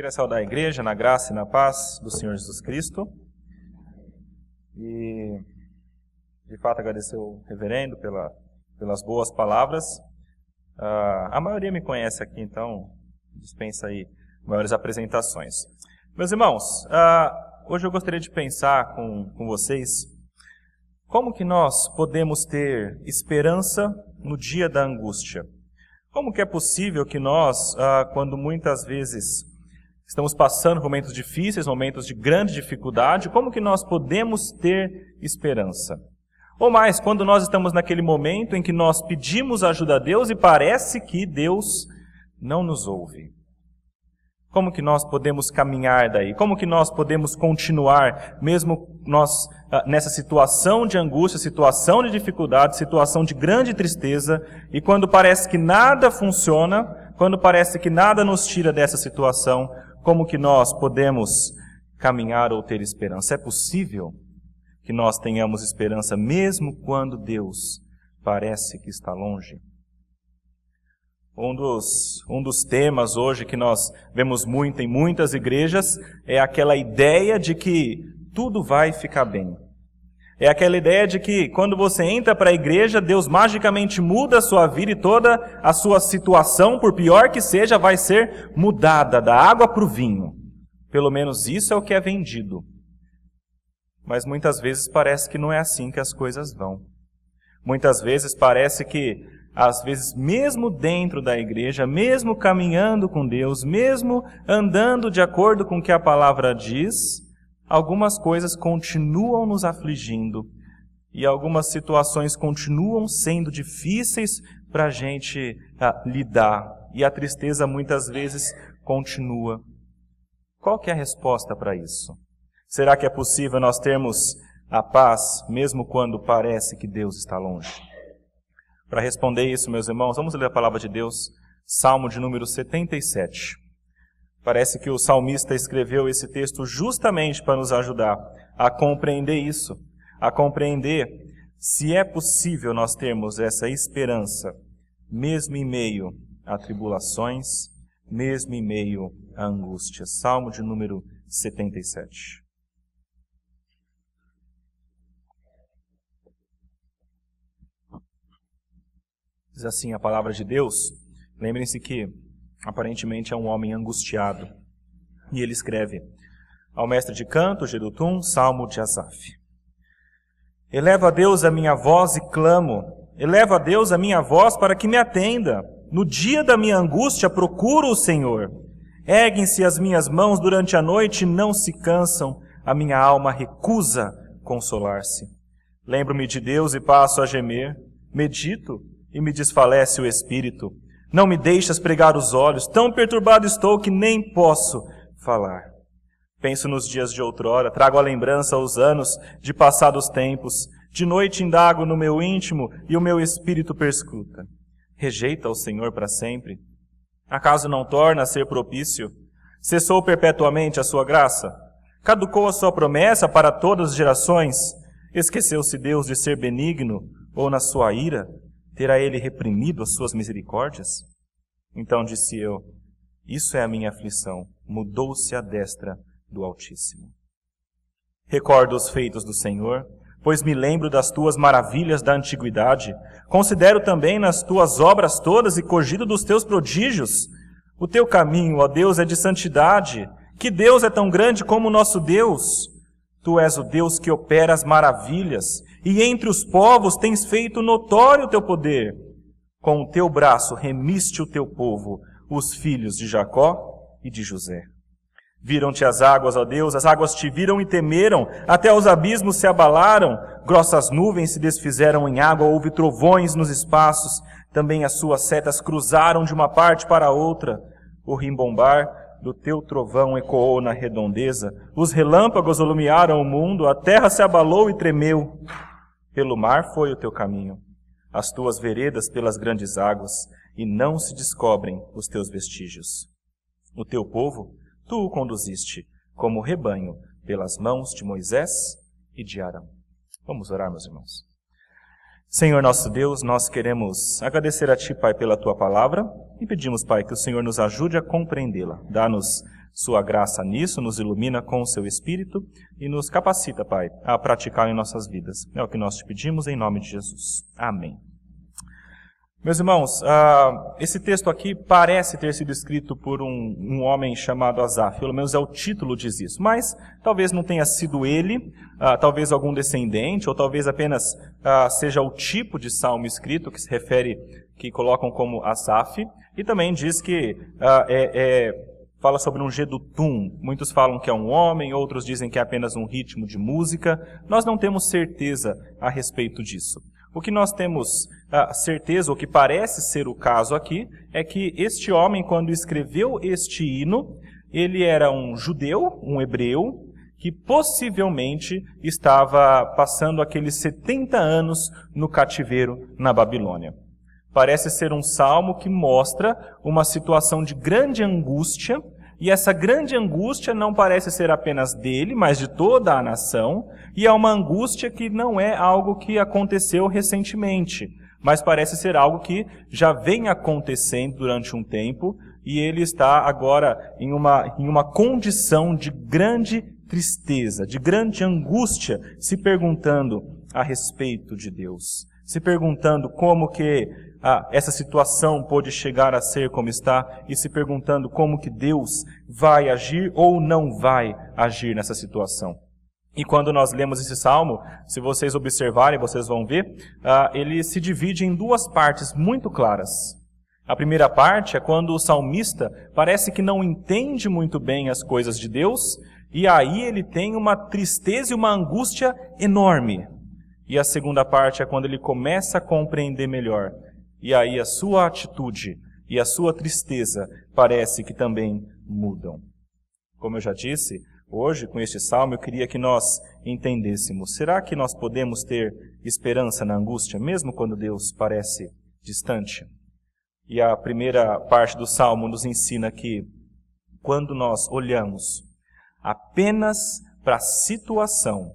Queria saudar a igreja na graça e na paz do Senhor Jesus Cristo. E, de fato, agradecer o reverendo pelas boas palavras. A maioria me conhece aqui, então dispensa aí maiores apresentações. Meus irmãos, hoje eu gostaria de pensar com vocês como que nós podemos ter esperança no dia da angústia. Como que é possível que nós, quando muitas vezes estamos passando por momentos difíceis, momentos de grande dificuldade, como que nós podemos ter esperança? Ou mais, quando nós estamos naquele momento em que nós pedimos ajuda a Deus e parece que Deus não nos ouve. Como que nós podemos caminhar daí? Como que nós podemos continuar, mesmo nós nessa situação de angústia, situação de dificuldade, situação de grande tristeza, e quando parece que nada funciona, quando parece que nada nos tira dessa situação, como que nós podemos caminhar ou ter esperança? É possível que nós tenhamos esperança mesmo quando Deus parece que está longe? Um dos temas hoje que nós vemos muito em muitas igrejas é aquela ideia de que tudo vai ficar bem. É aquela ideia de que quando você entra para a igreja, Deus magicamente muda a sua vida e toda a sua situação, por pior que seja, vai ser mudada da água para o vinho. Pelo menos isso é o que é vendido. Mas muitas vezes parece que não é assim que as coisas vão. Muitas vezes parece que, às vezes, mesmo dentro da igreja, mesmo caminhando com Deus, mesmo andando de acordo com o que a palavra diz, algumas coisas continuam nos afligindo e algumas situações continuam sendo difíceis para a gente lidar. E a tristeza muitas vezes continua. Qual que é a resposta para isso? Será que é possível nós termos a paz mesmo quando parece que Deus está longe? Para responder isso, meus irmãos, vamos ler a palavra de Deus, Salmo de número 77. Parece que o salmista escreveu esse texto justamente para nos ajudar a compreender isso, a compreender se é possível nós termos essa esperança, mesmo em meio a tribulações, mesmo em meio a angústia. Salmo de número 77. Diz assim a palavra de Deus. Lembrem-se que aparentemente é um homem angustiado. E ele escreve ao mestre de canto, Jedutum, Salmo de Asaf. Elevo a Deus a minha voz e clamo. Elevo a Deus a minha voz para que me atenda. No dia da minha angústia procuro o Senhor. Erguem-se as minhas mãos durante a noite e não se cansam. A minha alma recusa consolar-se. Lembro-me de Deus e passo a gemer. Medito e me desfalece o espírito. Não me deixas pregar os olhos, tão perturbado estou que nem posso falar. Penso nos dias de outrora, trago à lembrança os anos de passados tempos. De noite indago no meu íntimo e o meu espírito perscruta. Rejeita o Senhor para sempre? Acaso não torna a ser propício? Cessou perpetuamente a sua graça? Caducou a sua promessa para todas as gerações? Esqueceu-se Deus de ser benigno, ou na sua ira terá ele reprimido as suas misericórdias? Então disse eu, isso é a minha aflição, mudou-se a destra do Altíssimo. Recordo os feitos do Senhor, pois me lembro das tuas maravilhas da antiguidade. Considero também nas tuas obras todas e cogito dos teus prodígios. O teu caminho, ó Deus, é de santidade. Que Deus é tão grande como o nosso Deus? Tu és o Deus que opera as maravilhas, e entre os povos tens feito notório o teu poder. Com o teu braço remiste o teu povo, os filhos de Jacó e de José. Viram-te as águas, ó Deus, as águas te viram e temeram, até os abismos se abalaram, grossas nuvens se desfizeram em água, houve trovões nos espaços, também as suas setas cruzaram de uma parte para a outra. O rimbombar do teu trovão ecoou na redondeza, os relâmpagos iluminaram o mundo, a terra se abalou e tremeu. Pelo mar foi o teu caminho, as tuas veredas pelas grandes águas, e não se descobrem os teus vestígios. O teu povo, tu o conduziste, como rebanho, pelas mãos de Moisés e de Arão. Vamos orar, meus irmãos. Senhor nosso Deus, nós queremos agradecer a Ti, Pai, pela Tua palavra e pedimos, Pai, que o Senhor nos ajude a compreendê-la. Dá-nos Sua graça nisso nos ilumina com o seu Espírito e nos capacita, Pai, a praticar em nossas vidas. É o que nós te pedimos em nome de Jesus. Amém. Meus irmãos, esse texto aqui parece ter sido escrito por um homem chamado Asaf, pelo menos é o título diz isso, mas talvez não tenha sido ele, talvez algum descendente, ou talvez apenas seja o tipo de salmo escrito que se refere, que colocam como Asaf, e também diz que fala sobre um gedutum. Muitos falam que é um homem, outros dizem que é apenas um ritmo de música. Nós não temos certeza a respeito disso. O que nós temos certeza, o que parece ser o caso aqui, é que este homem, quando escreveu este hino, ele era um judeu, um hebreu, que possivelmente estava passando aqueles 70 anos no cativeiro na Babilônia. Parece ser um salmo que mostra uma situação de grande angústia, e essa grande angústia não parece ser apenas dele, mas de toda a nação, e é uma angústia que não é algo que aconteceu recentemente, mas parece ser algo que já vem acontecendo durante um tempo, e ele está agora em uma condição de grande tristeza, de grande angústia, se perguntando a respeito de Deus, se perguntando como que essa situação pôde chegar a ser como está, e se perguntando como que Deus vai agir ou não vai agir nessa situação. E quando nós lemos esse salmo, se vocês observarem, vocês vão ver, ele se divide em duas partes muito claras. A primeira parte é quando o salmista parece que não entende muito bem as coisas de Deus, e aí ele tem uma tristeza e uma angústia enorme. E a segunda parte é quando ele começa a compreender melhor. E aí a sua atitude e a sua tristeza parece que também mudam. Como eu já disse, hoje com este salmo eu queria que nós entendêssemos. Será que nós podemos ter esperança na angústia, mesmo quando Deus parece distante? E a primeira parte do salmo nos ensina que quando nós olhamos apenas para a situação,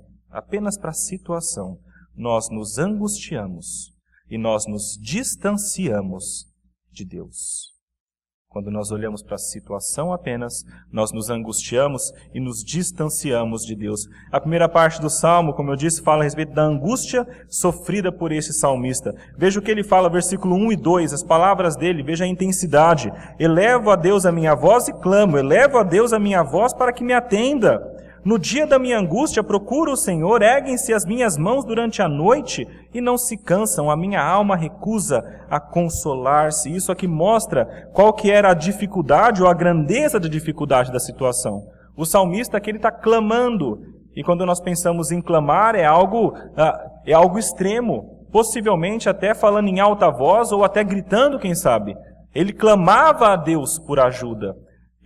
nós nos angustiamos. E nós nos distanciamos de Deus. Quando nós olhamos para a situação apenas, nós nos angustiamos e nos distanciamos de Deus. A primeira parte do Salmo, como eu disse, fala a respeito da angústia sofrida por esse salmista. Veja o que ele fala, versículo 1 e 2, as palavras dele, veja a intensidade. Elevo a Deus a minha voz e clamo, elevo a Deus a minha voz para que me atenda. No dia da minha angústia procuro o Senhor, erguem-se as minhas mãos durante a noite e não se cansam, a minha alma recusa a consolar-se. Isso aqui mostra qual que era a dificuldade ou a grandeza da dificuldade da situação. O salmista aqui ele está clamando, e quando nós pensamos em clamar é algo extremo, possivelmente até falando em alta voz ou até gritando, quem sabe. Ele clamava a Deus por ajuda.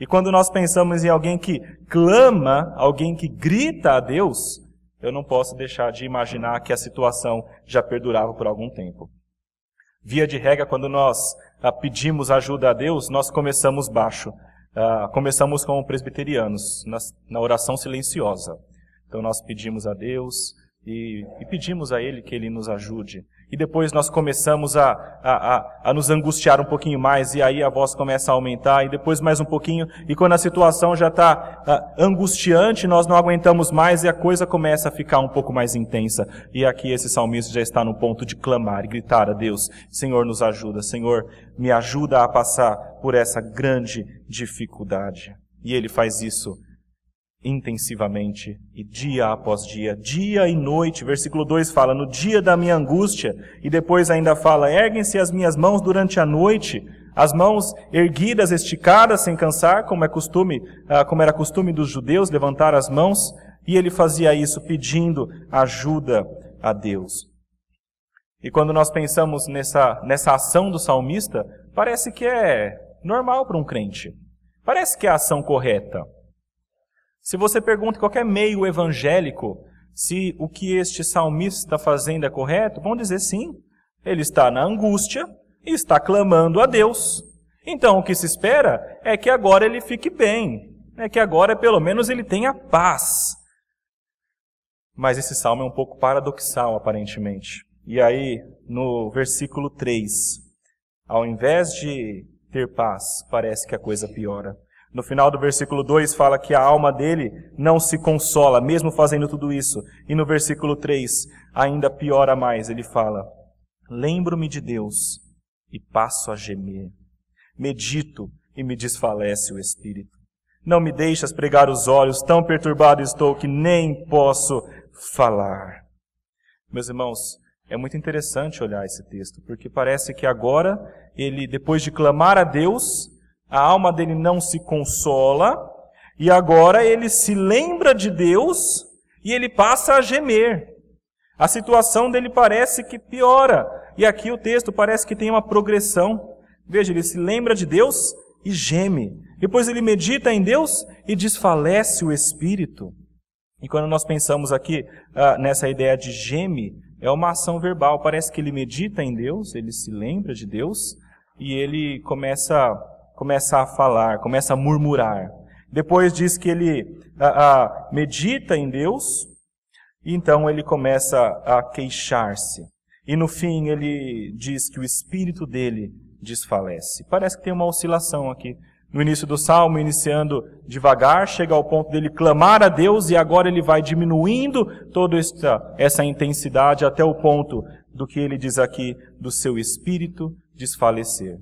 E quando nós pensamos em alguém que clama, alguém que grita a Deus, eu não posso deixar de imaginar que a situação já perdurava por algum tempo. Via de regra, quando nós pedimos ajuda a Deus, nós começamos baixo. Começamos como presbiterianos, na oração silenciosa. Então nós pedimos a Deus e pedimos a Ele que Ele nos ajude. E depois nós começamos a nos angustiar um pouquinho mais, e aí a voz começa a aumentar, e depois mais um pouquinho, e quando a situação já está angustiante, nós não aguentamos mais, e a coisa começa a ficar um pouco mais intensa. E aqui esse salmista já está no ponto de clamar e gritar a Deus: Senhor, nos ajuda, Senhor, me ajuda a passar por essa grande dificuldade. E ele faz isso intensivamente, e dia após dia, dia e noite. Versículo 2 fala, no dia da minha angústia, e depois ainda fala, erguem-se as minhas mãos durante a noite, as mãos erguidas, esticadas, sem cansar, como era costume dos judeus, levantar as mãos, e ele fazia isso pedindo ajuda a Deus. E quando nós pensamos nessa ação do salmista, parece que é normal para um crente, parece que é a ação correta. Se você pergunta em qualquer meio evangélico se o que este salmista está fazendo é correto, vão dizer sim. Ele está na angústia e está clamando a Deus. Então o que se espera é que agora ele fique bem, é que agora pelo menos ele tenha paz. Mas esse salmo é um pouco paradoxal, aparentemente. E aí, no versículo 3, ao invés de ter paz, parece que a coisa piora. No final do versículo 2 fala que a alma dele não se consola, mesmo fazendo tudo isso. E no versículo 3, ainda piora mais, ele fala: lembro-me de Deus e passo a gemer. Medito e me desfalece o espírito. Não me deixas pregar os olhos, tão perturbado estou que nem posso falar. Meus irmãos, é muito interessante olhar esse texto, porque parece que agora ele, depois de clamar a Deus, a alma dele não se consola, e agora ele se lembra de Deus e ele passa a gemer. A situação dele parece que piora. E aqui o texto parece que tem uma progressão. Veja, ele se lembra de Deus e geme. Depois ele medita em Deus e desfalece o espírito. E quando nós pensamos aqui nessa ideia de geme, é uma ação verbal. Parece que ele medita em Deus, ele se lembra de Deus e ele começa a falar, começa a murmurar. Depois diz que ele medita em Deus, e então ele começa a queixar-se. E no fim ele diz que o espírito dele desfalece. Parece que tem uma oscilação aqui. No início do salmo, iniciando devagar, chega ao ponto dele clamar a Deus, e agora ele vai diminuindo toda essa intensidade até o ponto do que ele diz aqui, do seu espírito desfalecer.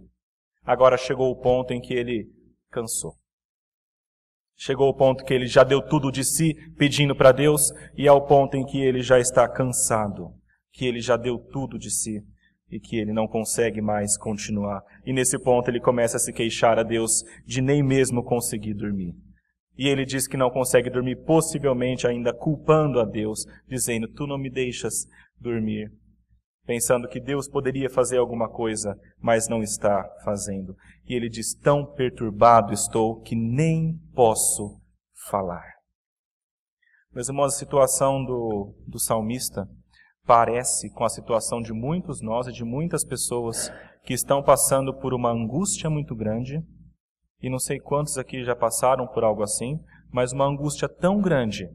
Agora chegou o ponto em que ele cansou. Chegou o ponto que ele já deu tudo de si pedindo para Deus, e é o ponto em que ele já está cansado, que ele já deu tudo de si e que ele não consegue mais continuar. E nesse ponto ele começa a se queixar a Deus de nem mesmo conseguir dormir. E ele diz que não consegue dormir, possivelmente ainda culpando a Deus, dizendo: tu não me deixas dormir. Pensando que Deus poderia fazer alguma coisa, mas não está fazendo. E ele diz: tão perturbado estou que nem posso falar. Meus irmãos, a situação do salmista parece com a situação de muitos nós e de muitas pessoas que estão passando por uma angústia muito grande. E não sei quantos aqui já passaram por algo assim, mas uma angústia tão grande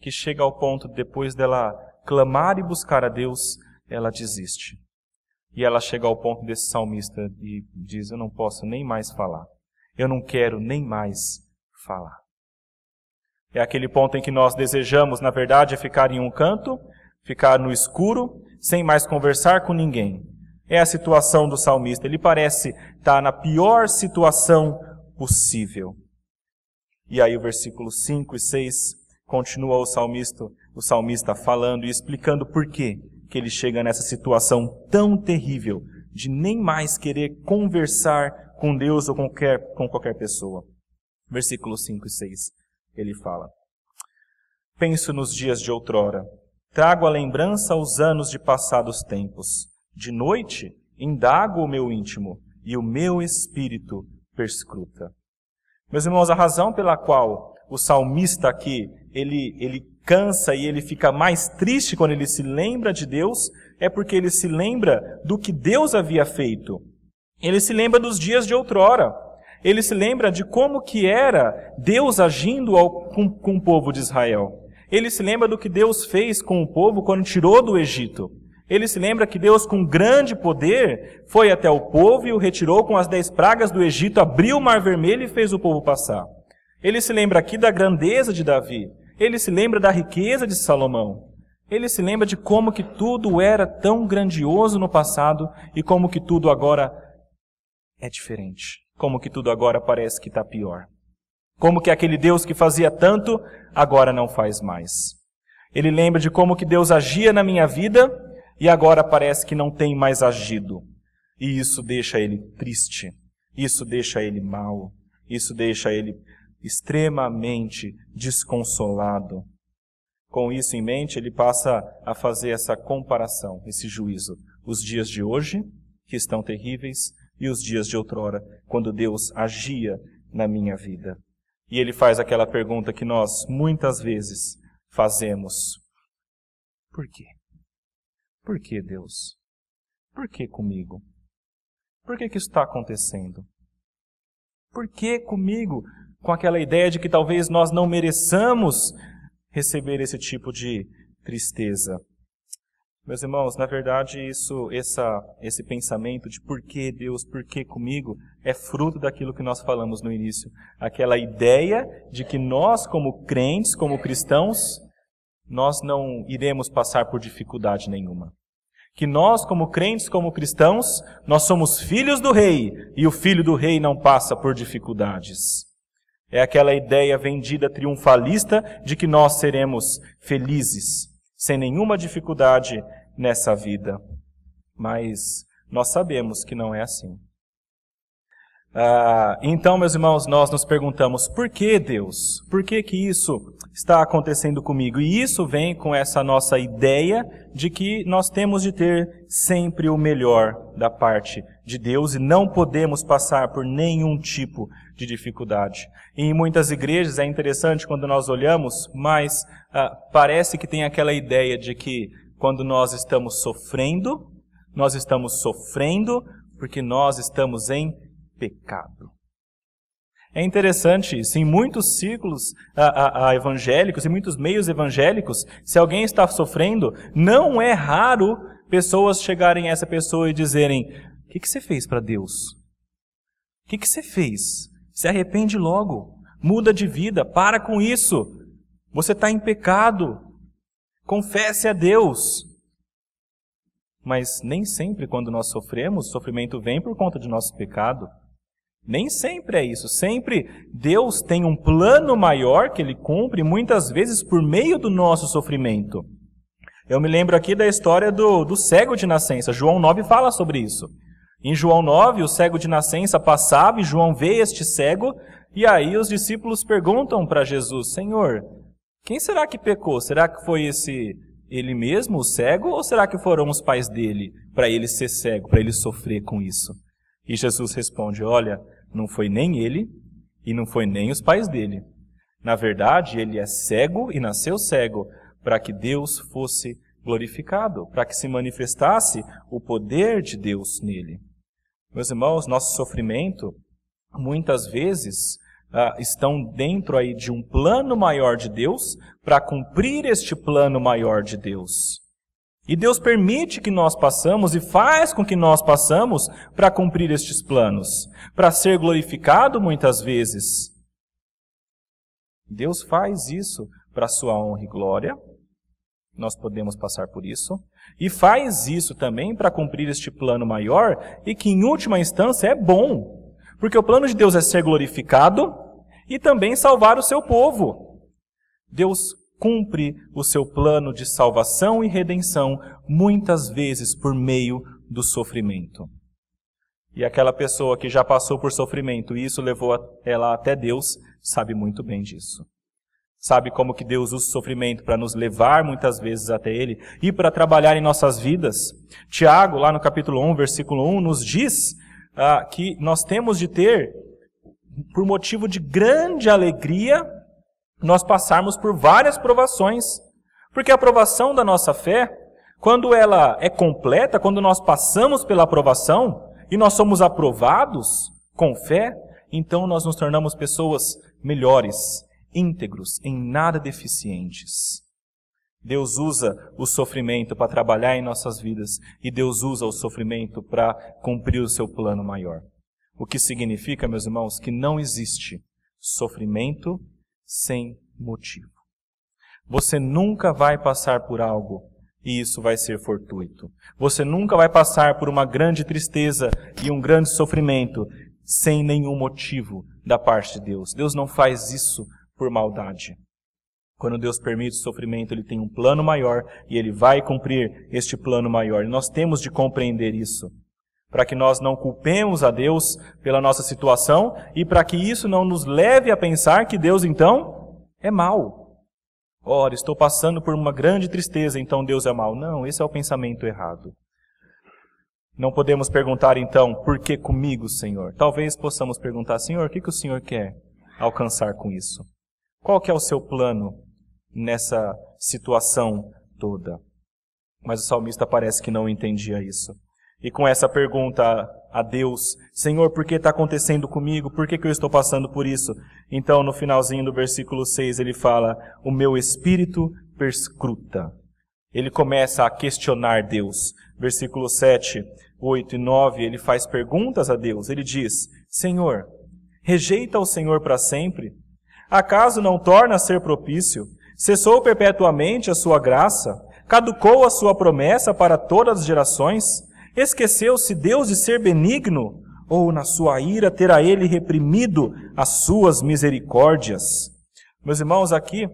que chega ao ponto, depois dela clamar e buscar a Deus, ela desiste. E ela chega ao ponto desse salmista e diz: eu não posso nem mais falar. Eu não quero nem mais falar. É aquele ponto em que nós desejamos, na verdade, ficar em um canto, ficar no escuro, sem mais conversar com ninguém. É a situação do salmista. Ele parece estar na pior situação possível. E aí o versículo 5 e 6 continua o salmista falando e explicando por quê que ele chega nessa situação tão terrível de nem mais querer conversar com Deus ou com qualquer pessoa. Versículos 5 e 6, ele fala: penso nos dias de outrora, trago à lembrança os anos de passados tempos. De noite, indago o meu íntimo e o meu espírito perscruta. Meus irmãos, a razão pela qual o salmista aqui, ele cansa e ele fica mais triste quando ele se lembra de Deus, é porque ele se lembra do que Deus havia feito. Ele se lembra dos dias de outrora. Ele se lembra de como que era Deus agindo com o povo de Israel. Ele se lembra do que Deus fez com o povo quando tirou do Egito. Ele se lembra que Deus, com grande poder, foi até o povo e o retirou com as 10 pragas do Egito, abriu o Mar Vermelho e fez o povo passar. Ele se lembra aqui da grandeza de Davi. Ele se lembra da riqueza de Salomão. Ele se lembra de como que tudo era tão grandioso no passado e como que tudo agora é diferente. Como que tudo agora parece que está pior. Como que aquele Deus que fazia tanto, agora não faz mais. Ele lembra de como que Deus agia na minha vida e agora parece que não tem mais agido. E isso deixa ele triste. Isso deixa ele mal. Isso deixa ele extremamente desconsolado. Com isso em mente, ele passa a fazer essa comparação, esse juízo. Os dias de hoje, que estão terríveis, e os dias de outrora, quando Deus agia na minha vida. E ele faz aquela pergunta que nós muitas vezes fazemos: por quê? Por que, Deus? Por que comigo? Por que isso está acontecendo? Por que comigo? Com aquela ideia de que talvez nós não mereçamos receber esse tipo de tristeza. Meus irmãos, na verdade, esse pensamento de por que Deus, por que comigo, é fruto daquilo que nós falamos no início. Aquela ideia de que nós, como crentes, como cristãos, nós não iremos passar por dificuldade nenhuma. Que nós, como crentes, como cristãos, nós somos filhos do rei, e o filho do rei não passa por dificuldades. É aquela ideia vendida triunfalista de que nós seremos felizes, sem nenhuma dificuldade nessa vida. Mas nós sabemos que não é assim. Então, meus irmãos, nós nos perguntamos, por que Deus? Por que isso está acontecendo comigo? E isso vem com essa nossa ideia de que nós temos de ter sempre o melhor da parte de Deus e não podemos passar por nenhum tipo de dificuldade. E em muitas igrejas é interessante quando nós olhamos, mas parece que tem aquela ideia de que quando nós estamos sofrendo porque nós estamos em pecado. É interessante isso. Em muitos círculos evangélicos, em muitos meios evangélicos, se alguém está sofrendo, não é raro pessoas chegarem a essa pessoa e dizerem: o que você fez para Deus? O que você fez? Se arrepende logo, muda de vida, para com isso. Você está em pecado, confesse a Deus. Mas nem sempre quando nós sofremos, o sofrimento vem por conta de nosso pecado. Nem sempre é isso. Sempre Deus tem um plano maior que Ele cumpre, muitas vezes por meio do nosso sofrimento. Eu me lembro aqui da história do cego de nascença. João 9 fala sobre isso. Em João 9, o cego de nascença passava e João vê este cego, e aí os discípulos perguntam para Jesus: Senhor, quem será que pecou? Será que foi ele mesmo, o cego, ou será que foram os pais dele, para ele ser cego, para ele sofrer com isso? E Jesus responde: olha, não foi nem ele e não foi nem os pais dele. Na verdade, ele é cego e nasceu cego para que Deus fosse glorificado, para que se manifestasse o poder de Deus nele. Meus irmãos, nosso sofrimento, muitas vezes, estão dentro aí de um plano maior de Deus para cumprir este plano maior de Deus. E Deus permite que nós passamos e faz com que nós passamos para cumprir estes planos, para ser glorificado muitas vezes. Deus faz isso para a sua honra e glória, nós podemos passar por isso, e faz isso também para cumprir este plano maior e que em última instância é bom, porque o plano de Deus é ser glorificado e também salvar o seu povo. Deus cumpre o seu plano de salvação e redenção, muitas vezes por meio do sofrimento. E aquela pessoa que já passou por sofrimento e isso levou ela até Deus, sabe muito bem disso. Sabe como que Deus usa o sofrimento para nos levar muitas vezes até Ele e para trabalhar em nossas vidas. Tiago, lá no capítulo 1, versículo 1, nos diz que nós temos de ter, por motivo de grande alegria, nós passarmos por várias provações, porque a provação da nossa fé, quando ela é completa, quando nós passamos pela aprovação e nós somos aprovados com fé, então nós nos tornamos pessoas melhores, íntegros, em nada deficientes. Deus usa o sofrimento para trabalhar em nossas vidas e Deus usa o sofrimento para cumprir o seu plano maior. O que significa, meus irmãos, que não existe sofrimento sem motivo. Você nunca vai passar por algo e isso vai ser fortuito. Você nunca vai passar por uma grande tristeza e um grande sofrimento sem nenhum motivo da parte de Deus. Deus não faz isso por maldade. Quando Deus permite o sofrimento, Ele tem um plano maior e Ele vai cumprir este plano maior. E nós temos de compreender isso, para que nós não culpemos a Deus pela nossa situação e para que isso não nos leve a pensar que Deus, então, é mau. Ora, estou passando por uma grande tristeza, então Deus é mau. Não, esse é o pensamento errado. Não podemos perguntar, então, por que comigo, Senhor? Talvez possamos perguntar, Senhor, o que o Senhor quer alcançar com isso? Qual que é o seu plano nessa situação toda? Mas o salmista parece que não entendia isso. E com essa pergunta a Deus, Senhor, por que está acontecendo comigo? Por que eu estou passando por isso? Então, no finalzinho do versículo 6, ele fala, o meu espírito perscruta. ele começa a questionar Deus. Versículos 7, 8 e 9, ele faz perguntas a Deus. Ele diz: Senhor, rejeita o Senhor para sempre? Acaso não torna a ser propício? Cessou perpetuamente a sua graça? Caducou a sua promessa para todas as gerações? Esqueceu-se Deus de ser benigno? Ou na sua ira terá ele reprimido as suas misericórdias? Meus irmãos, aqui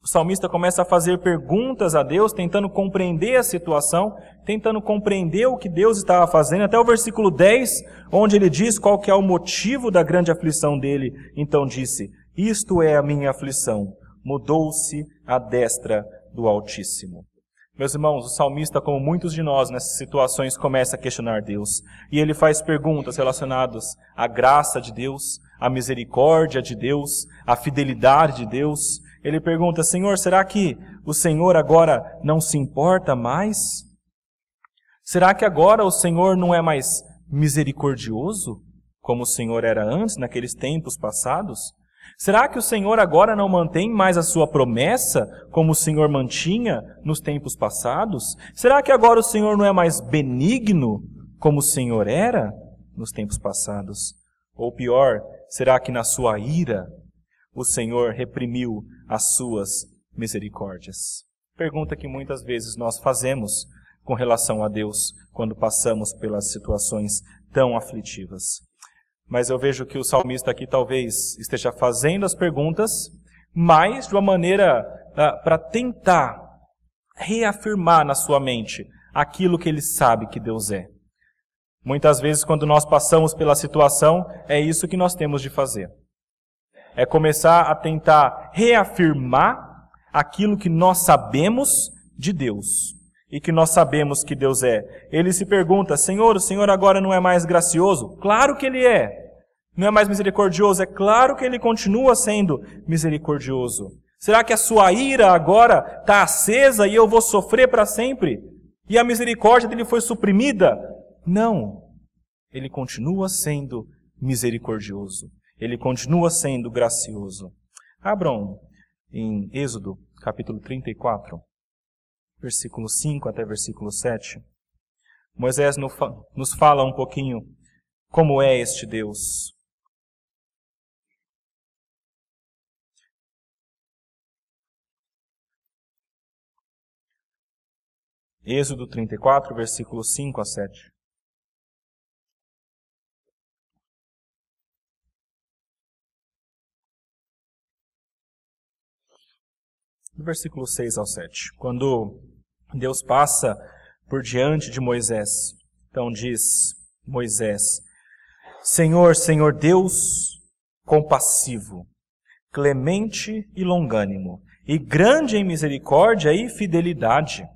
o salmista começa a fazer perguntas a Deus, tentando compreender a situação, tentando compreender o que Deus estava fazendo, até o versículo 10, onde ele diz qual que é o motivo da grande aflição dele. Então disse: isto é a minha aflição, mudou-se a destra do Altíssimo. Meus irmãos, o salmista, como muitos de nós nessas situações, começa a questionar Deus. E ele faz perguntas relacionadas à graça de Deus, à misericórdia de Deus, à fidelidade de Deus. Ele pergunta: Senhor, será que o Senhor agora não se importa mais? Será que agora o Senhor não é mais misericordioso, como o Senhor era antes, naqueles tempos passados? Será que o Senhor agora não mantém mais a sua promessa, como o Senhor mantinha nos tempos passados? Será que agora o Senhor não é mais benigno, como o Senhor era nos tempos passados? Ou pior, será que na sua ira o Senhor reprimiu as suas misericórdias? Pergunta que muitas vezes nós fazemos com relação a Deus quando passamos pelas situações tão aflitivas. Mas eu vejo que o salmista aqui talvez esteja fazendo as perguntas, mas de uma maneira para tentar reafirmar na sua mente aquilo que ele sabe que Deus é. Muitas vezes, quando nós passamos pela situação, é isso que nós temos de fazer. É começar a tentar reafirmar aquilo que nós sabemos de Deus e que nós sabemos que Deus é. Ele se pergunta: Senhor, o Senhor agora não é mais gracioso? Claro que Ele é. Não é mais misericordioso? É claro que Ele continua sendo misericordioso. Será que a sua ira agora está acesa e eu vou sofrer para sempre? E a misericórdia dele foi suprimida? Não. Ele continua sendo misericordioso. Ele continua sendo gracioso. Abram em Êxodo, capítulo 34, versículo 5 até versículo 7. Moisés nos fala um pouquinho como é este Deus. Êxodo 34, versículos 5 a 7. Do versículo 6 ao 7. Quando Deus passa por diante de Moisés, então diz Moisés: Senhor, Senhor Deus compassivo, clemente e longânimo, e grande em misericórdia e fidelidade,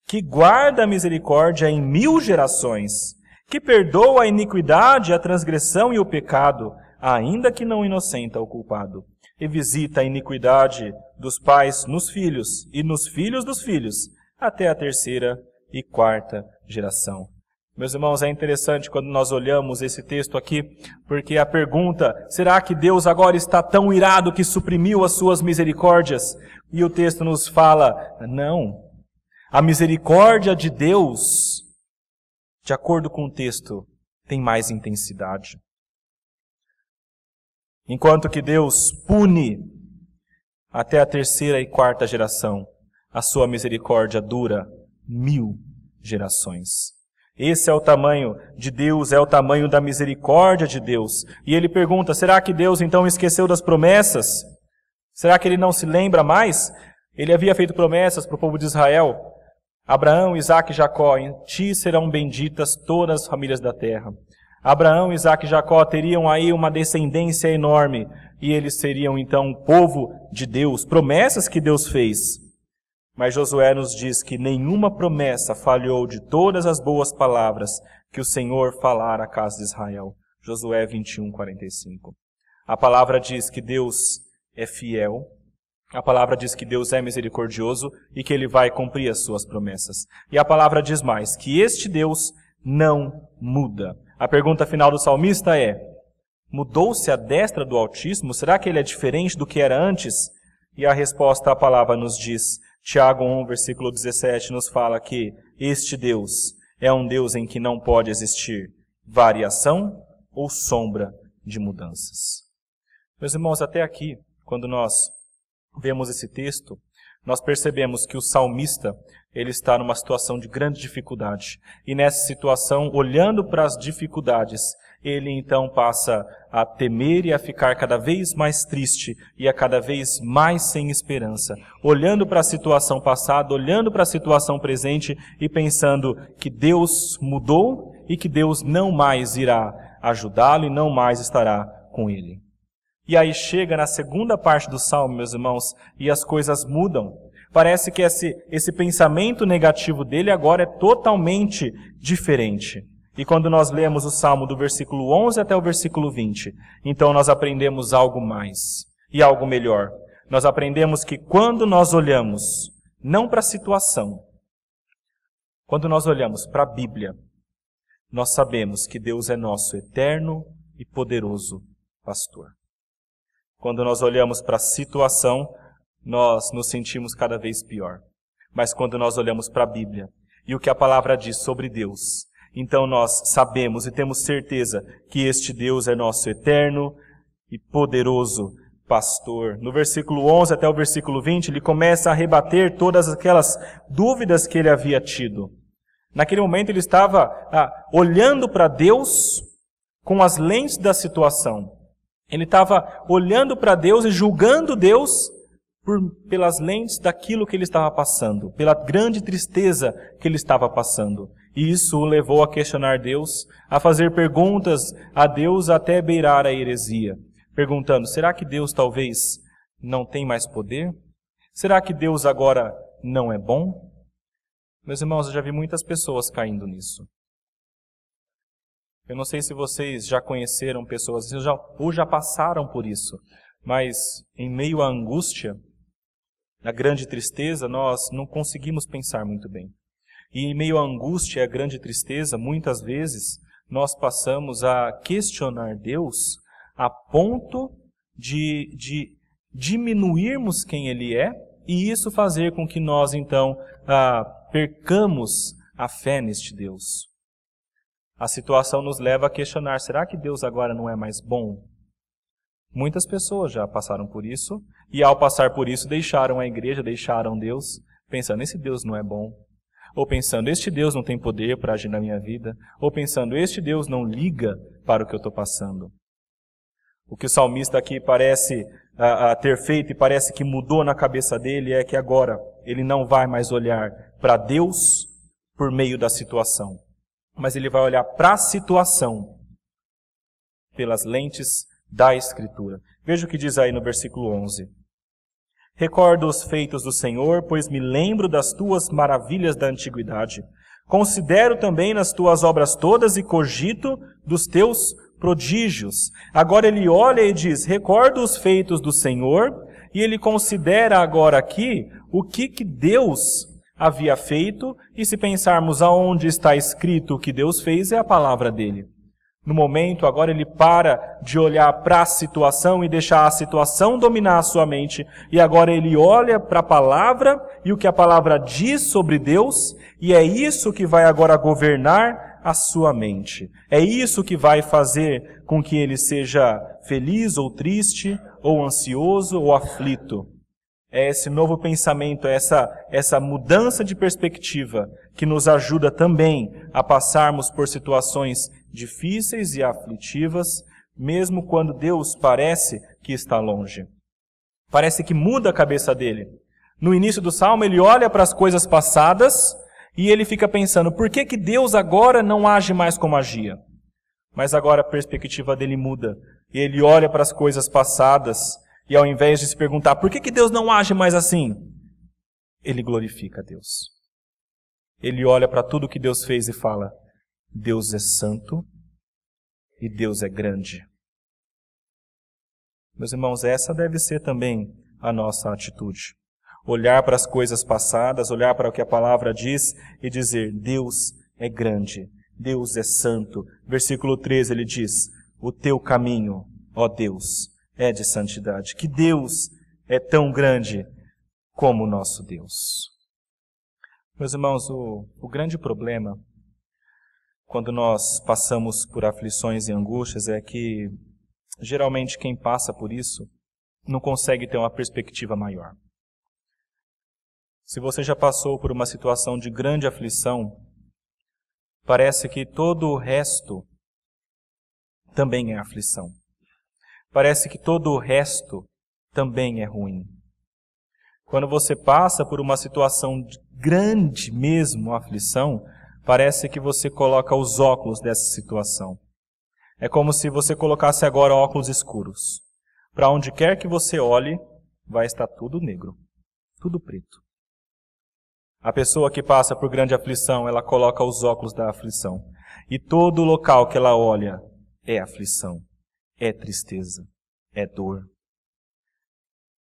que guarda a misericórdia em 1000 gerações, que perdoa a iniquidade, a transgressão e o pecado, ainda que não inocenta o culpado, e visita a iniquidade dos pais nos filhos e nos filhos dos filhos, até a 3ª e 4ª geração. Meus irmãos, é interessante quando nós olhamos esse texto aqui, porque a pergunta: será que Deus agora está tão irado que suprimiu as suas misericórdias? E o texto nos fala: não. A misericórdia de Deus, de acordo com o texto, tem mais intensidade. Enquanto que Deus pune até a 3ª e 4ª geração, a sua misericórdia dura 1000 gerações. Esse é o tamanho de Deus, é o tamanho da misericórdia de Deus. E ele pergunta: será que Deus então esqueceu das promessas? Será que ele não se lembra mais? Ele havia feito promessas para o povo de Israel. Abraão, Isaque e Jacó: em ti serão benditas todas as famílias da terra. Abraão, Isaque e Jacó teriam aí uma descendência enorme, e eles seriam então o povo de Deus, promessas que Deus fez. Mas Josué nos diz que nenhuma promessa falhou de todas as boas palavras que o Senhor falara à casa de Israel. Josué 21:45. A palavra diz que Deus é fiel, a palavra diz que Deus é misericordioso e que Ele vai cumprir as suas promessas. E a palavra diz mais, que este Deus não muda. A pergunta final do salmista é: mudou-se a destra do Altíssimo? Será que Ele é diferente do que era antes? E a resposta à palavra nos diz: Tiago 1, versículo 17, nos fala que este Deus é um Deus em que não pode existir variação ou sombra de mudanças. Meus irmãos, até aqui, quando nós vemos esse texto, nós percebemos que o salmista, ele está numa situação de grande dificuldade. E nessa situação, olhando para as dificuldades, ele então passa a temer e a ficar cada vez mais triste e a cada vez mais sem esperança. Olhando para a situação passada, olhando para a situação presente e pensando que Deus mudou e que Deus não mais irá ajudá-lo e não mais estará com ele. E aí chega na segunda parte do Salmo, meus irmãos, e as coisas mudam. Parece que esse pensamento negativo dele agora é totalmente diferente. E quando nós lemos o Salmo do versículo 11 até o versículo 20, então nós aprendemos algo mais e algo melhor. Nós aprendemos que quando nós olhamos, não para a situação, quando nós olhamos para a Bíblia, nós sabemos que Deus é nosso eterno e poderoso pastor. Quando nós olhamos para a situação, nós nos sentimos cada vez pior. Mas quando nós olhamos para a Bíblia e o que a palavra diz sobre Deus, então nós sabemos e temos certeza que este Deus é nosso eterno e poderoso pastor. No versículo 11 até o versículo 20, ele começa a rebater todas aquelas dúvidas que ele havia tido. Naquele momento ele estava olhando para Deus com as lentes da situação. Ele estava olhando para Deus e julgando Deus pelas lentes daquilo que ele estava passando, pela grande tristeza que ele estava passando. E isso o levou a questionar Deus, a fazer perguntas a Deus até beirar a heresia. Perguntando, será que Deus talvez não tem mais poder? Será que Deus agora não é bom? Meus irmãos, eu já vi muitas pessoas caindo nisso. Eu não sei se vocês já conheceram pessoas ou já passaram por isso, mas em meio à angústia, à grande tristeza, nós não conseguimos pensar muito bem. E em meio à angústia e à grande tristeza, muitas vezes, nós passamos a questionar Deus a ponto de diminuirmos quem Ele é, e isso fazer com que nós, então, percamos a fé neste Deus. A situação nos leva a questionar, será que Deus agora não é mais bom? Muitas pessoas já passaram por isso, e ao passar por isso deixaram a igreja, deixaram Deus, pensando, esse Deus não é bom. Ou pensando, este Deus não tem poder para agir na minha vida. Ou pensando, este Deus não liga para o que eu estou passando. O que o salmista aqui parece ter feito e parece que mudou na cabeça dele é que agora ele não vai mais olhar para Deus por meio da situação. Mas ele vai olhar para a situação pelas lentes da Escritura. Veja o que diz aí no versículo 11. Recordo os feitos do Senhor, pois me lembro das tuas maravilhas da antiguidade. Considero também nas tuas obras todas e cogito dos teus prodígios. Agora ele olha e diz, recordo os feitos do Senhor, e ele considera agora aqui o que Deus havia feito, e se pensarmos aonde está escrito o que Deus fez, é a palavra dele. No momento, agora ele para de olhar para a situação e deixar a situação dominar a sua mente, e agora ele olha para a palavra e o que a palavra diz sobre Deus, e é isso que vai agora governar a sua mente. É isso que vai fazer com que ele seja feliz ou triste, ou ansioso ou aflito. É esse novo pensamento, essa mudança de perspectiva que nos ajuda também a passarmos por situações difíceis e aflitivas, mesmo quando Deus parece que está longe. Parece que muda a cabeça dele. No início do Salmo, ele olha para as coisas passadas e ele fica pensando, por que Deus agora não age mais como agia? Mas agora a perspectiva dele muda. E ele olha para as coisas passadas e ao invés de se perguntar, por que Deus não age mais assim? Ele glorifica a Deus. Ele olha para tudo que Deus fez e fala, Deus é santo e Deus é grande. Meus irmãos, essa deve ser também a nossa atitude. Olhar para as coisas passadas, olhar para o que a palavra diz e dizer, Deus é grande, Deus é santo. Versículo 13 ele diz, o teu caminho, ó Deus, é de santidade. Que Deus é tão grande como o nosso Deus. Meus irmãos, o grande problema quando nós passamos por aflições e angústias é que, geralmente, quem passa por isso não consegue ter uma perspectiva maior. Se você já passou por uma situação de grande aflição, parece que todo o resto também é aflição. Parece que todo o resto também é ruim. Quando você passa por uma situação de grande mesmo aflição, parece que você coloca os óculos dessa situação. É como se você colocasse agora óculos escuros. Para onde quer que você olhe, vai estar tudo negro, tudo preto. A pessoa que passa por grande aflição, ela coloca os óculos da aflição. E todo local que ela olha é aflição, é tristeza, é dor.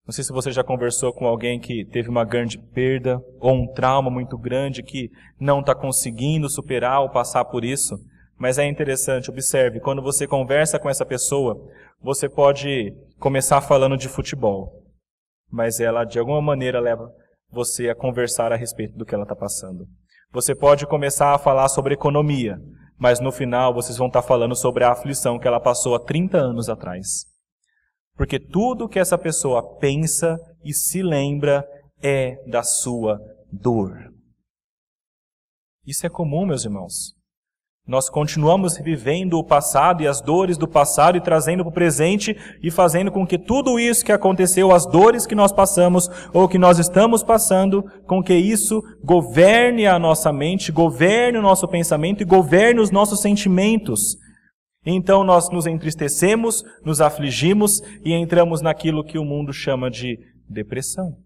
Não sei se você já conversou com alguém que teve uma grande perda ou um trauma muito grande que não está conseguindo superar ou passar por isso. Mas é interessante, observe, quando você conversa com essa pessoa, você pode começar falando de futebol. Mas ela, de alguma maneira, leva você a conversar a respeito do que ela está passando. Você pode começar a falar sobre economia, mas no final vocês vão estar falando sobre a aflição que ela passou há 30 anos atrás. Porque tudo que essa pessoa pensa e se lembra é da sua dor. Isso é comum, meus irmãos. Nós continuamos vivendo o passado e as dores do passado e trazendo para o presente e fazendo com que tudo isso que aconteceu, as dores que nós passamos ou que nós estamos passando, com que isso governe a nossa mente, governe o nosso pensamento e governe os nossos sentimentos. Então nós nos entristecemos, nos afligimos e entramos naquilo que o mundo chama de depressão.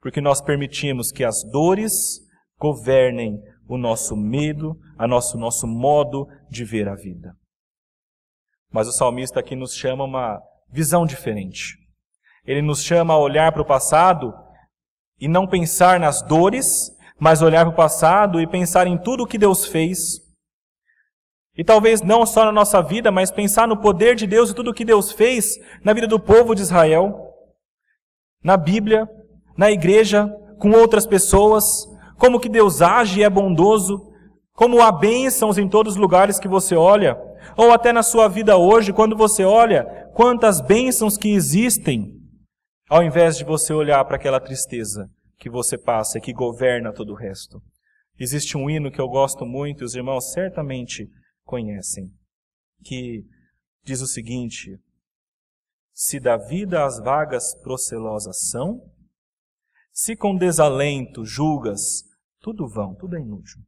Porque nós permitimos que as dores governem o nosso medo, nosso modo de ver a vida. Mas o salmista aqui nos chama uma visão diferente. Ele nos chama a olhar para o passado e não pensar nas dores, mas olhar para o passado e pensar em tudo o que Deus fez. E talvez não só na nossa vida, mas pensar no poder de Deus e tudo o que Deus fez na vida do povo de Israel, na Bíblia, na igreja, com outras pessoas, como que Deus age e é bondoso, como há bênçãos em todos os lugares que você olha, ou até na sua vida hoje, quando você olha quantas bênçãos que existem, ao invés de você olhar para aquela tristeza que você passa e que governa todo o resto. Existe um hino que eu gosto muito, e os irmãos certamente conhecem, que diz o seguinte: se da vida as vagas procelosas são, se com desalento julgas, tudo vão, tudo é inútil.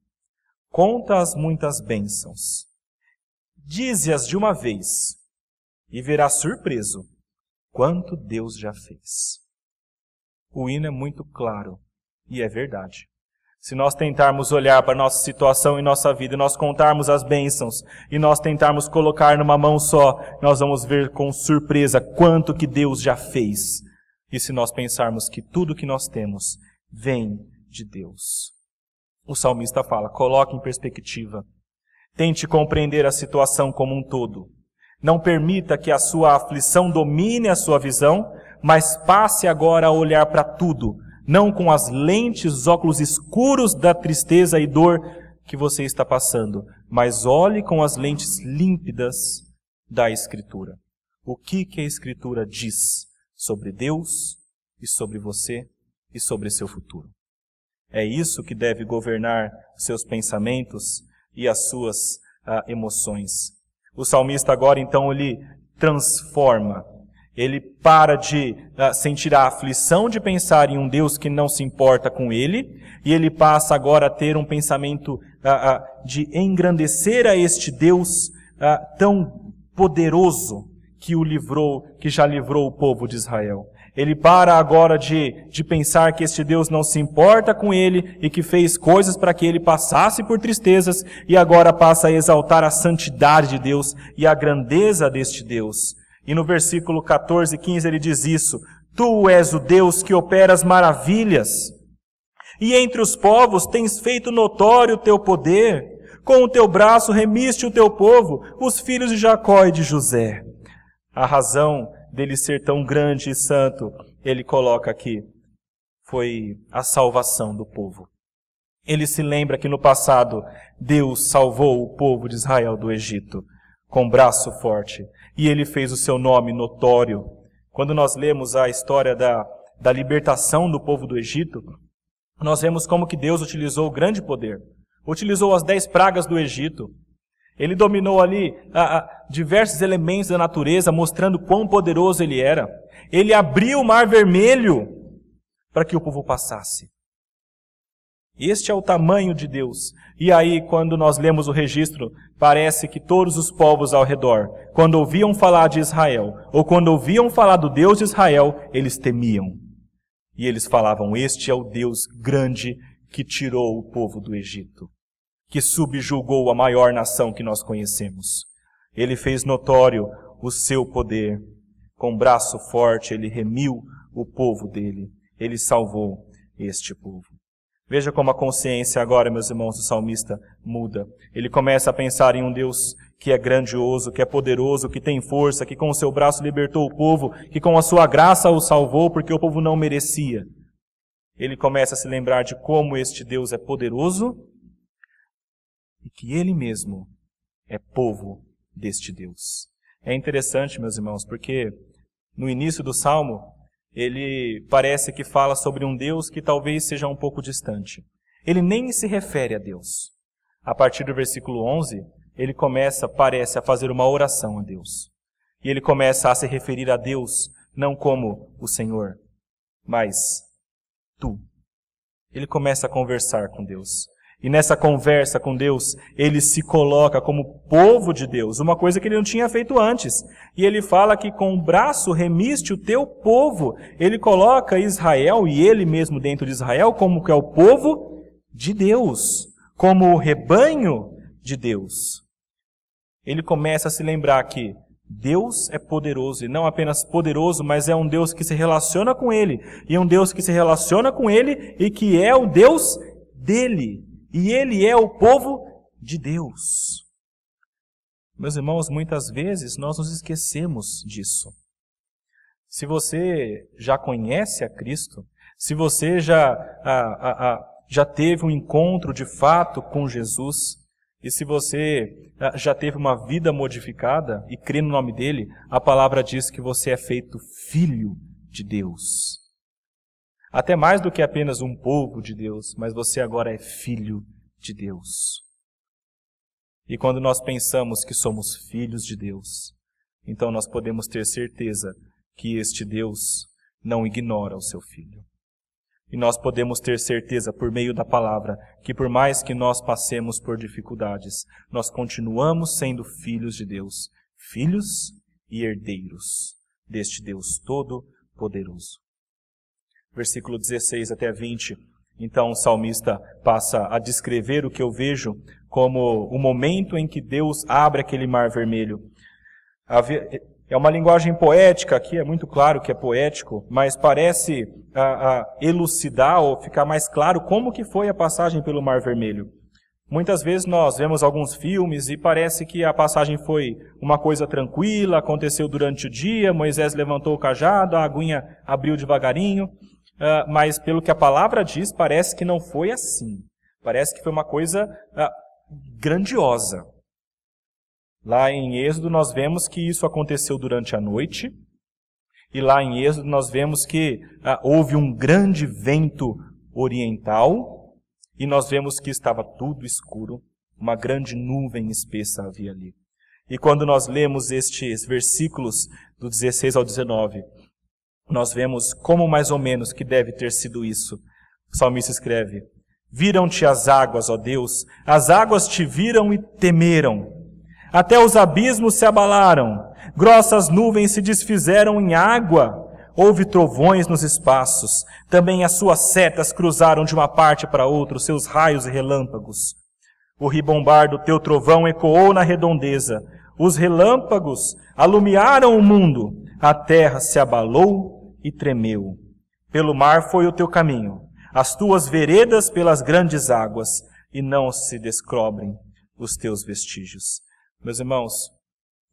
Conta as muitas bênçãos, dize-as de uma vez, e verás surpreso quanto Deus já fez. O hino é muito claro, e é verdade. Se nós tentarmos olhar para a nossa situação e nossa vida, e nós contarmos as bênçãos, e nós tentarmos colocar numa mão só, nós vamos ver com surpresa quanto que Deus já fez. E se nós pensarmos que tudo que nós temos vem de Deus. O salmista fala, coloque em perspectiva. Tente compreender a situação como um todo. Não permita que a sua aflição domine a sua visão, mas passe agora a olhar para tudo, não com as lentes, os óculos escuros da tristeza e dor que você está passando, mas olhe com as lentes límpidas da Escritura. O que a Escritura diz sobre Deus e sobre você e sobre seu futuro. É isso que deve governar seus pensamentos e as suas emoções. O salmista agora, então, ele transforma. Ele para de sentir a aflição de pensar em um Deus que não se importa com ele, e ele passa agora a ter um pensamento de engrandecer a este Deus tão poderoso que já livrou o povo de Israel. Ele para agora de pensar que este Deus não se importa com ele e que fez coisas para que ele passasse por tristezas, e agora passa a exaltar a santidade de Deus e a grandeza deste Deus. E no versículo 14 e 15 ele diz isso: Tu és o Deus que opera as maravilhas, e entre os povos tens feito notório o teu poder. Com o teu braço remiste o teu povo, os filhos de Jacó e de José. A razão dele ser tão grande e santo ele coloca aqui, foi a salvação do povo. Ele se lembra que no passado Deus salvou o povo de Israel do Egito com braço forte, e ele fez o seu nome notório. Quando nós lemos a história da libertação do povo do Egito, nós vemos como que Deus utilizou grande poder. Utilizou as 10 pragas do Egito. Ele dominou ali diversos elementos da natureza, mostrando quão poderoso ele era. Ele abriu o Mar Vermelho para que o povo passasse. Este é o tamanho de Deus. E aí, quando nós lemos o registro, parece que todos os povos ao redor, quando ouviam falar de Israel, ou quando ouviam falar do Deus de Israel, eles temiam. E eles falavam, este é o Deus grande que tirou o povo do Egito, que subjugou a maior nação que nós conhecemos. Ele fez notório o seu poder. Com braço forte, ele remiu o povo dele. Ele salvou este povo. Veja como a consciência agora, meus irmãos, do salmista muda. Ele começa a pensar em um Deus que é grandioso, que é poderoso, que tem força, que com o seu braço libertou o povo, que com a sua graça o salvou, porque o povo não merecia. Ele começa a se lembrar de como este Deus é poderoso e que ele mesmo é povo deste Deus. É interessante, meus irmãos, porque no início do Salmo, ele parece que fala sobre um Deus que talvez seja um pouco distante. Ele nem se refere a Deus. A partir do versículo 11, ele parece a fazer uma oração a Deus. E ele começa a se referir a Deus não como o Senhor, mas tu. Ele começa a conversar com Deus. E nessa conversa com Deus, ele se coloca como povo de Deus, uma coisa que ele não tinha feito antes. E ele fala que com o braço remiste o teu povo. Ele coloca Israel e ele mesmo dentro de Israel como que é o povo de Deus, como o rebanho de Deus. Ele começa a se lembrar que Deus é poderoso, e não apenas poderoso, mas é um Deus que se relaciona com ele. E um Deus que se relaciona com ele e que é o Deus dele. E ele é o povo de Deus. Meus irmãos, muitas vezes nós nos esquecemos disso. Se você já conhece a Cristo, se você já teve um encontro de fato com Jesus, e se você já teve uma vida modificada e crê no nome dele, a palavra diz que você é feito filho de Deus. Até mais do que apenas um povo de Deus, mas você agora é filho de Deus. E quando nós pensamos que somos filhos de Deus, então nós podemos ter certeza que este Deus não ignora o seu filho. E nós podemos ter certeza, por meio da palavra, que por mais que nós passemos por dificuldades, nós continuamos sendo filhos de Deus, filhos e herdeiros deste Deus todo-poderoso. Versículo 16 até 20, então o salmista passa a descrever o que eu vejo como o momento em que Deus abre aquele mar vermelho. É uma linguagem poética aqui, é muito claro que é poético, mas parece elucidar ou ficar mais claro como que foi a passagem pelo Mar Vermelho. Muitas vezes nós vemos alguns filmes e parece que a passagem foi uma coisa tranquila, aconteceu durante o dia, Moisés levantou o cajado, a aguinha abriu devagarinho, mas pelo que a palavra diz, parece que não foi assim. Parece que foi uma coisa grandiosa. Lá em Êxodo nós vemos que isso aconteceu durante a noite, e lá em Êxodo nós vemos que houve um grande vento oriental, e nós vemos que estava tudo escuro, uma grande nuvem espessa havia ali. E quando nós lemos estes versículos do 16 ao 19, nós vemos como mais ou menos que deve ter sido isso. O salmista escreve: viram-te as águas, ó Deus, as águas te viram e temeram. Até os abismos se abalaram, grossas nuvens se desfizeram em água, houve trovões nos espaços, também as suas setas cruzaram de uma parte para outra, os seus raios e relâmpagos. O ribombar do teu trovão ecoou na redondeza, os relâmpagos alumiaram o mundo, a terra se abalou e tremeu. Pelo mar foi o teu caminho, as tuas veredas pelas grandes águas, e não se descobrem os teus vestígios. Meus irmãos,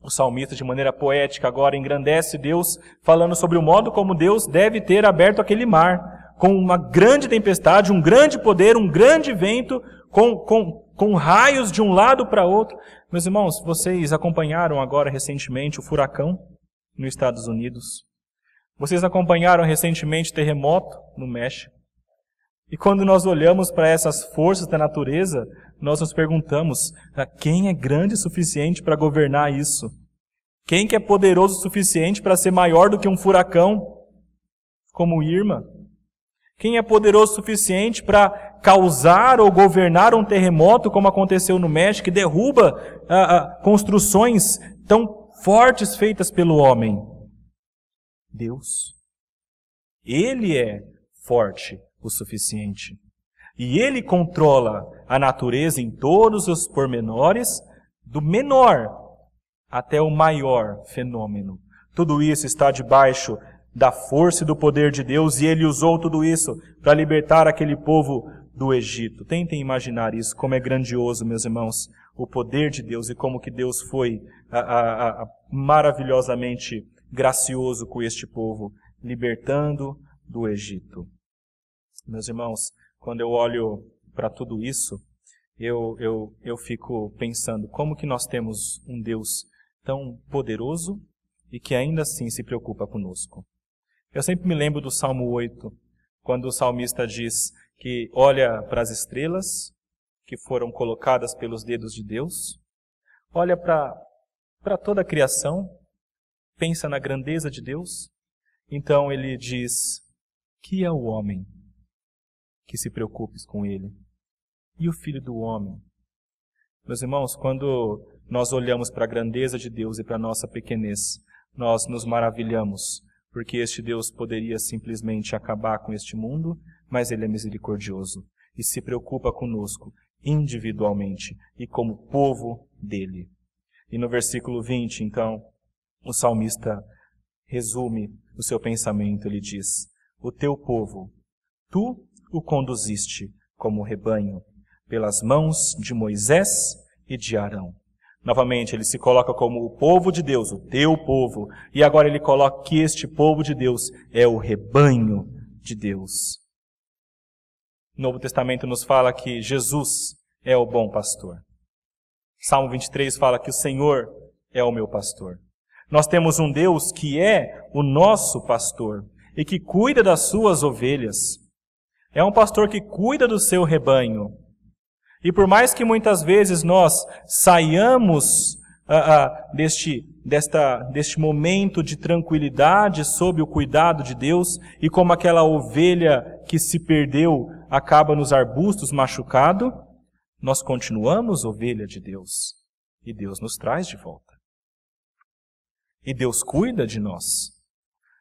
O salmista, de maneira poética, agora engrandece Deus, falando sobre o modo como Deus deve ter aberto aquele mar, com uma grande tempestade, um grande poder, um grande vento, com raios de um lado para outro. Meus irmãos, vocês acompanharam agora recentemente o furacão nos Estados Unidos. Vocês acompanharam recentemente o terremoto no México. E quando nós olhamos para essas forças da natureza, nós nos perguntamos, quem é grande o suficiente para governar isso? Quem que é poderoso o suficiente para ser maior do que um furacão, como Irma? Quem é poderoso o suficiente para causar ou governar um terremoto, como aconteceu no México, que derruba construções tão fortes feitas pelo homem? Deus. Ele é forte o suficiente. E Ele controla a natureza em todos os pormenores, do menor até o maior fenômeno. Tudo isso está debaixo da força e do poder de Deus, e Ele usou tudo isso para libertar aquele povo do Egito. Tentem imaginar isso, como é grandioso, meus irmãos, o poder de Deus e como que Deus foi maravilhosamente gracioso com este povo, libertando do Egito. Meus irmãos, quando eu olho para tudo isso, eu fico pensando como que nós temos um Deus tão poderoso e que ainda assim se preocupa conosco. Eu sempre me lembro do Salmo 8, quando o salmista diz que olha para as estrelas que foram colocadas pelos dedos de Deus, olha para toda a criação, pensa na grandeza de Deus, então ele diz, que é o homem que se preocupes com ele? E o filho do homem? Meus irmãos, quando nós olhamos para a grandeza de Deus e para a nossa pequenez, nós nos maravilhamos, porque este Deus poderia simplesmente acabar com este mundo, mas Ele é misericordioso e se preocupa conosco individualmente e como povo dele. E no versículo 20, então, o salmista resume o seu pensamento. Ele diz, o teu povo, tu o conduziste como rebanho, pelas mãos de Moisés e de Arão. Novamente, ele se coloca como o povo de Deus, o teu povo. E agora ele coloca que este povo de Deus é o rebanho de Deus. O Novo Testamento nos fala que Jesus é o bom pastor. Salmo 23 fala que o Senhor é o meu pastor. Nós temos um Deus que é o nosso pastor e que cuida das suas ovelhas. É um pastor que cuida do seu rebanho. E por mais que muitas vezes nós saiamos deste momento de tranquilidade sob o cuidado de Deus, e como aquela ovelha que se perdeu acaba nos arbustos machucado, nós continuamos ovelha de Deus. E Deus nos traz de volta. E Deus cuida de nós.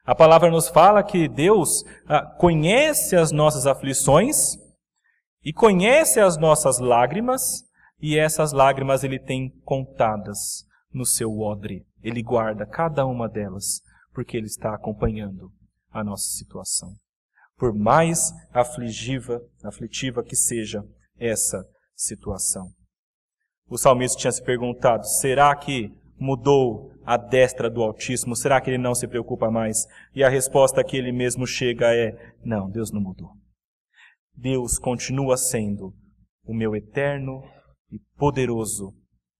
A palavra nos fala que Deus conhece as nossas aflições e conhece as nossas lágrimas, e essas lágrimas Ele tem contadas no seu odre. Ele guarda cada uma delas, porque Ele está acompanhando a nossa situação. Por mais aflitiva que seja essa situação. O salmista tinha se perguntado, será que mudou a destra do Altíssimo? Será que Ele não se preocupa mais? E a resposta que ele mesmo chega é, não, Deus não mudou. Deus continua sendo o meu eterno e poderoso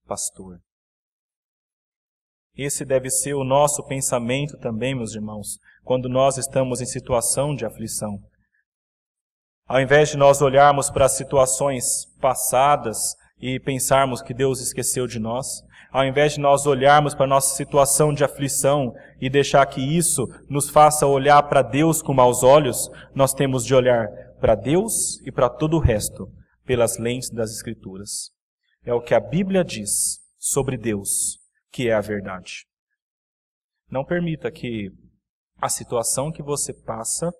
pastor. Esse deve ser o nosso pensamento também, meus irmãos, quando nós estamos em situação de aflição. Ao invés de nós olharmos para as situações passadas e pensarmos que Deus esqueceu de nós, ao invés de nós olharmos para a nossa situação de aflição e deixar que isso nos faça olhar para Deus com maus olhos, nós temos de olhar para Deus e para todo o resto pelas lentes das Escrituras. É o que a Bíblia diz sobre Deus, que é a verdade. Não permita que a situação que você passa,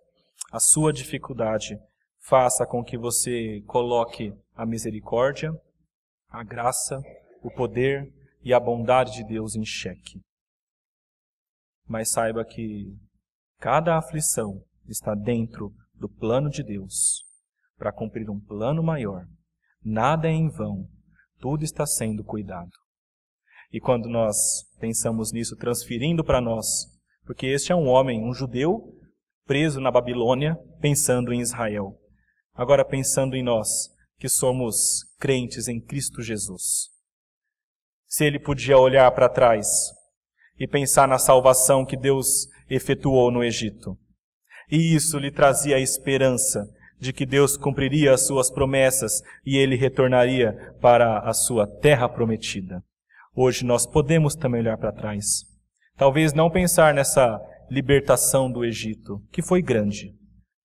a sua dificuldade, faça com que você coloque a misericórdia, a graça, o poder e a bondade de Deus em xeque. Mas saiba que cada aflição está dentro do plano de Deus para cumprir um plano maior. Nada é em vão, tudo está sendo cuidado. E quando nós pensamos nisso, transferindo para nós, porque este é um homem, um judeu, preso na Babilônia, pensando em Israel. Agora pensando em nós, que somos crentes em Cristo Jesus. Se ele podia olhar para trás e pensar na salvação que Deus efetuou no Egito, e isso lhe trazia a esperança de que Deus cumpriria as suas promessas e ele retornaria para a sua terra prometida. Hoje nós podemos também olhar para trás. Talvez não pensar nessa libertação do Egito, que foi grande,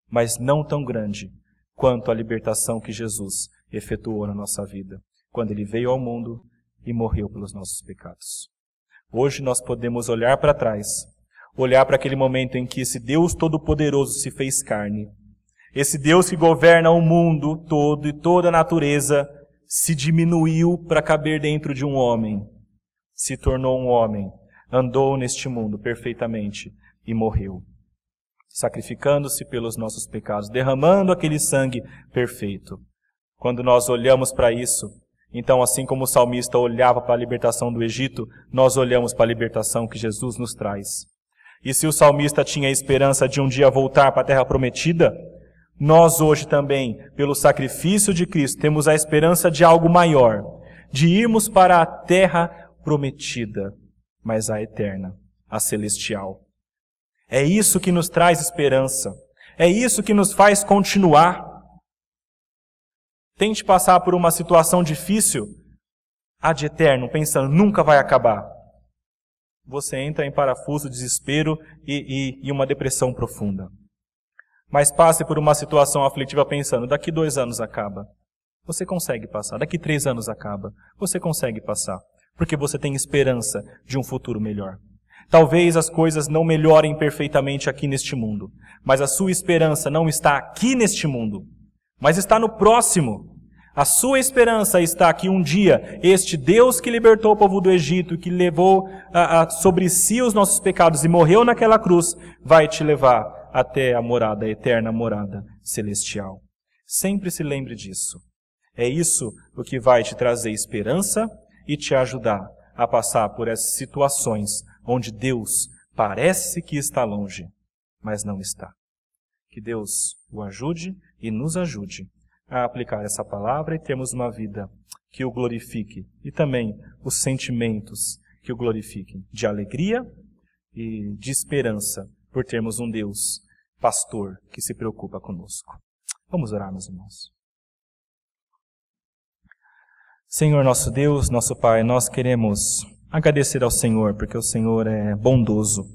mas não tão grande quanto a libertação que Jesus efetuou na nossa vida, quando ele veio ao mundo e morreu pelos nossos pecados. Hoje nós podemos olhar para trás, olhar para aquele momento em que esse Deus Todo-Poderoso se fez carne, esse Deus que governa o mundo todo e toda a natureza se diminuiu para caber dentro de um homem, se tornou um homem, andou neste mundo perfeitamente e morreu, sacrificando-se pelos nossos pecados, derramando aquele sangue perfeito. Quando nós olhamos para isso, então assim como o salmista olhava para a libertação do Egito, nós olhamos para a libertação que Jesus nos traz. E se o salmista tinha a esperança de um dia voltar para a terra prometida, nós hoje também, pelo sacrifício de Cristo, temos a esperança de algo maior, de irmos para a terra prometida, mas a eterna, a celestial. É isso que nos traz esperança, é isso que nos faz continuar. Tente passar por uma situação difícil, ad eterno, pensando, nunca vai acabar. Você entra em parafuso, desespero e uma depressão profunda. Mas passe por uma situação aflitiva pensando, daqui 2 anos acaba. Você consegue passar. Daqui 3 anos acaba. Você consegue passar. Porque você tem esperança de um futuro melhor. Talvez as coisas não melhorem perfeitamente aqui neste mundo. Mas a sua esperança não está aqui neste mundo. Mas está no próximo. A sua esperança está que um dia este Deus que libertou o povo do Egito, que levou sobre si os nossos pecados e morreu naquela cruz, vai te levar até a morada, a eterna morada celestial. Sempre se lembre disso. É isso o que vai te trazer esperança e te ajudar a passar por essas situações onde Deus parece que está longe, mas não está. Que Deus o ajude e nos ajude a aplicar essa palavra e termos uma vida que o glorifique e também os sentimentos que o glorifiquem de alegria e de esperança por termos um Deus pastor que se preocupa conosco. Vamos orar, meus irmãos. Senhor nosso Deus, nosso Pai, nós queremos agradecer ao Senhor porque o Senhor é bondoso,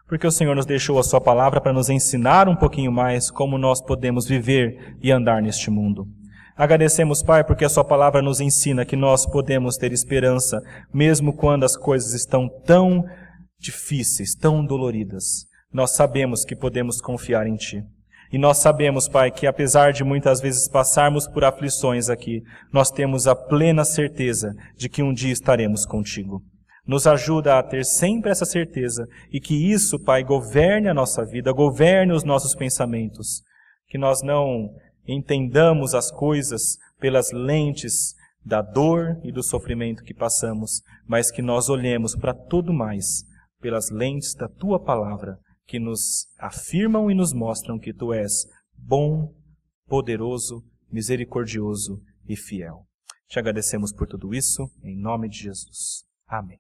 porque o Senhor nos deixou a sua palavra para nos ensinar um pouquinho mais como nós podemos viver e andar neste mundo. Agradecemos, Pai, porque a sua palavra nos ensina que nós podemos ter esperança, mesmo quando as coisas estão tão difíceis, tão doloridas. Nós sabemos que podemos confiar em Ti. E nós sabemos, Pai, que apesar de muitas vezes passarmos por aflições aqui, nós temos a plena certeza de que um dia estaremos contigo. Nos ajuda a ter sempre essa certeza e que isso, Pai, governe a nossa vida, governe os nossos pensamentos. Que nós não entendamos as coisas pelas lentes da dor e do sofrimento que passamos, mas que nós olhemos para tudo mais pelas lentes da Tua palavra, que nos afirmam e nos mostram que Tu és bom, poderoso, misericordioso e fiel. Te agradecemos por tudo isso, em nome de Jesus. Amém.